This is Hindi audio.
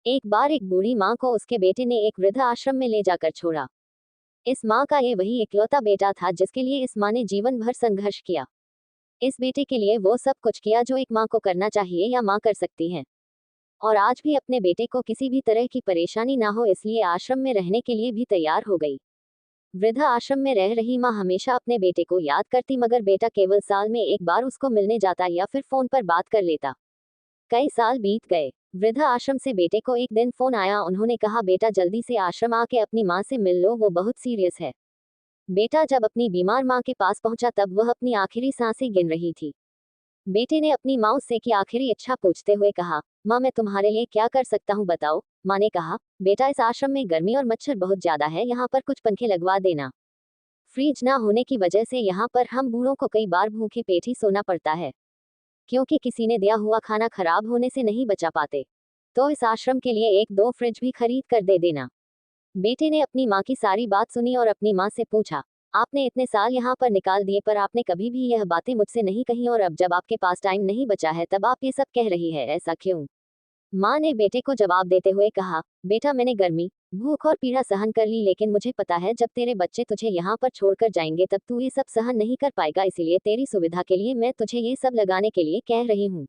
एक बार एक बूढ़ी माँ को उसके बेटे ने एक वृद्ध आश्रम में ले जाकर छोड़ा। इस माँ का ये वही इकलौता बेटा था जिसके लिए इस माँ ने जीवन भर संघर्ष किया। इस बेटे के लिए वो सब कुछ किया जो एक माँ को करना चाहिए या माँ कर सकती है। और आज भी अपने बेटे को किसी भी तरह की परेशानी ना हो इसलिए आश्रम में रहने के लिए भी तैयार हो गई। वृद्ध आश्रम में रह रही माँ हमेशा अपने बेटे को याद करती मगर बेटा केवल साल में एक बार उसको मिलने जाता या फिर फोन पर बात कर लेता। कई साल बीत गए। वृद्ध आश्रम से बेटे को एक दिन फोन आया। उन्होंने कहा, बेटा जल्दी से आश्रम आके अपनी माँ से मिल लो, वो बहुत सीरियस है। बेटा जब अपनी बीमार माँ के पास पहुंचा तब वह अपनी आखिरी सांसें गिन रही थी। बेटे ने अपनी माँ से की आखिरी इच्छा पूछते हुए कहा, माँ मैं तुम्हारे लिए क्या कर सकता हूँ बताओ। माँ ने कहा, बेटा इस आश्रम में गर्मी और मच्छर बहुत ज्यादा है, यहाँ पर कुछ पंखे लगवा देना। फ्रिज ना होने की वजह से यहाँ पर हम बूढ़ों को कई बार भूखे पेट ही सोना पड़ता है, क्योंकि किसी ने दिया हुआ खाना खराब होने से नहीं बचा पाते। तो इस आश्रम के लिए एक दो फ्रिज भी खरीद कर दे देना। बेटे ने अपनी माँ की सारी बात सुनी और अपनी माँ से पूछा, आपने इतने साल यहाँ पर निकाल दिए पर आपने कभी भी यह बातें मुझसे नहीं कही और अब जब आपके पास टाइम नहीं बचा है तब आप ये सब कह रही है, ऐसा क्यों? माँ ने बेटे को जवाब देते हुए कहा, बेटा मैंने गर्मी, भूख और पीड़ा सहन कर ली, लेकिन मुझे पता है जब तेरे बच्चे तुझे यहाँ पर छोड़कर जाएंगे तब तू ये सब सहन नहीं कर पाएगा, इसीलिए तेरी सुविधा के लिए मैं तुझे ये सब लगाने के लिए कह रही हूँ।